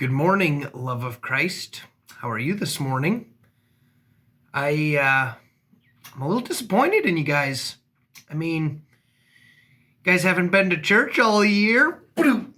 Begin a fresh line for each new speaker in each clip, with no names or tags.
Good morning, love of Christ. How are you this morning? I'm a little disappointed in you guys. You guys haven't been to church all year. New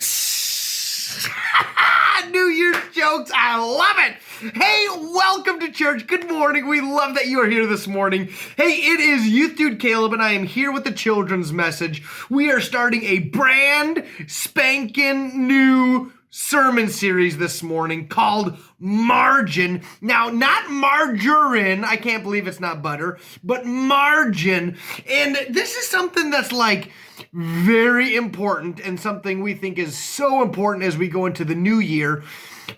Year's jokes, I love it. Hey, welcome to church. Good morning. We love that you are here this morning. Hey, it is Youth Dude Caleb, and I am here with the children's message. We are starting a brand spanking new sermon series this morning called Margin. Now, not margarine. I can't believe it's not butter, but margin. And this is something that's like very important and something we think is so important as we go into the new year.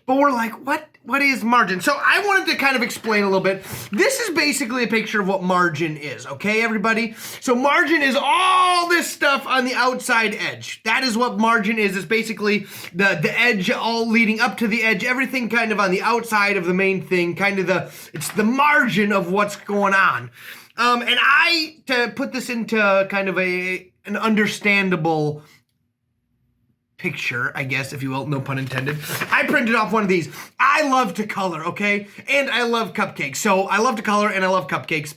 But we're like, what is margin? So I wanted to kind of explain a little bit. This is basically a picture of what margin is, okay, everybody? So margin is all this stuff on the outside edge. That is what margin is. It's basically the edge all leading up to the edge, everything kind of on the outside of the main thing, it's the margin of what's going on. To put this into kind of an understandable picture, I guess, if you will, no pun intended, I printed off one of these. I love to color, okay? And I love cupcakes. So I love to color and I love cupcakes.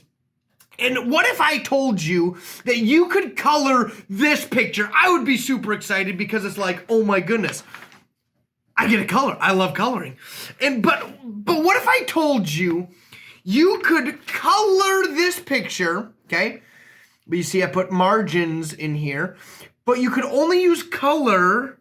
And what if I told you that you could color this picture? I would be super excited because it's like, oh my goodness, I get to color. I love coloring. But what if I told you you could color this picture, okay? But you see, I put margins in here, but you could only use color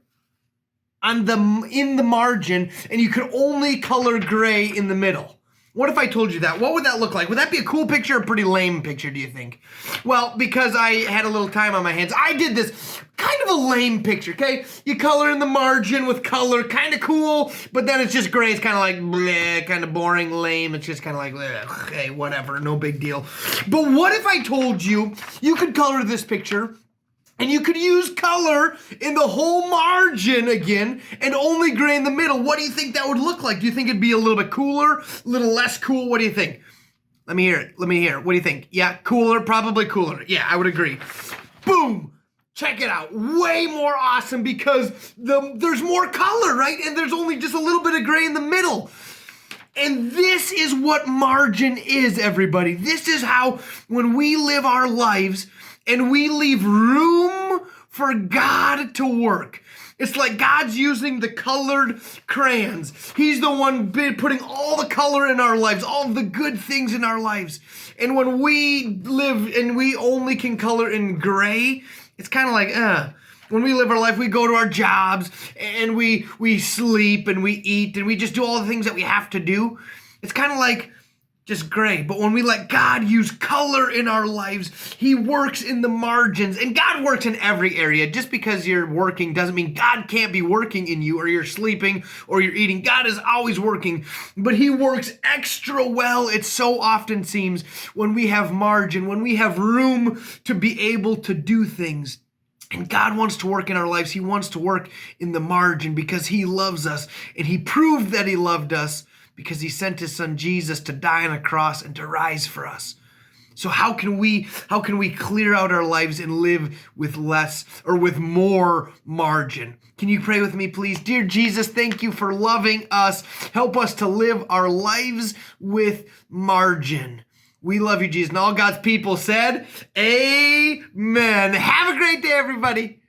in the margin, and you could only color gray in the middle. What if I told you that? What would that look like? Would that be a cool picture or a pretty lame picture, do you think? Well, because I had a little time on my hands, I did this kind of a lame picture, okay? You color in the margin with color, kind of cool, but then it's just gray. It's kind of like, bleh, kind of boring, lame. It's just kind of like, bleh, hey, whatever, no big deal. But what if I told you you could color this picture and you could use color in the whole margin again and only gray in the middle? What do you think that would look like? Do you think it'd be a little bit cooler, a little less cool? What do you think? Let me hear it. What do you think? Yeah, cooler, probably cooler. Yeah, I would agree. Boom! Check it out. Way more awesome because there's more color, right? And there's only just a little bit of gray in the middle. And this is what margin is, everybody. This is how, when we live our lives and we leave room for God to work. It's like God's using the colored crayons. He's the one putting all the color in our lives, all the good things in our lives. And when we live and we only can color in gray, it's kind of like, When we live our life, we go to our jobs and we sleep and we eat and we just do all the things that we have to do. It's kind of like just gray. But when we let God use color in our lives, He works in the margins. And God works in every area. Just because you're working doesn't mean God can't be working in you, or you're sleeping or you're eating. God is always working, but He works extra well, it so often seems, when we have margin, when we have room to be able to do things. And God wants to work in our lives. He wants to work in the margin because He loves us. And He proved that He loved us because He sent His Son Jesus to die on a cross and to rise for us. So how can we clear out our lives and live with less or with more margin? Can you pray with me, please? Dear Jesus, thank you for loving us. Help us to live our lives with margin. We love you, Jesus. And all God's people said, amen. Have a great day, everybody.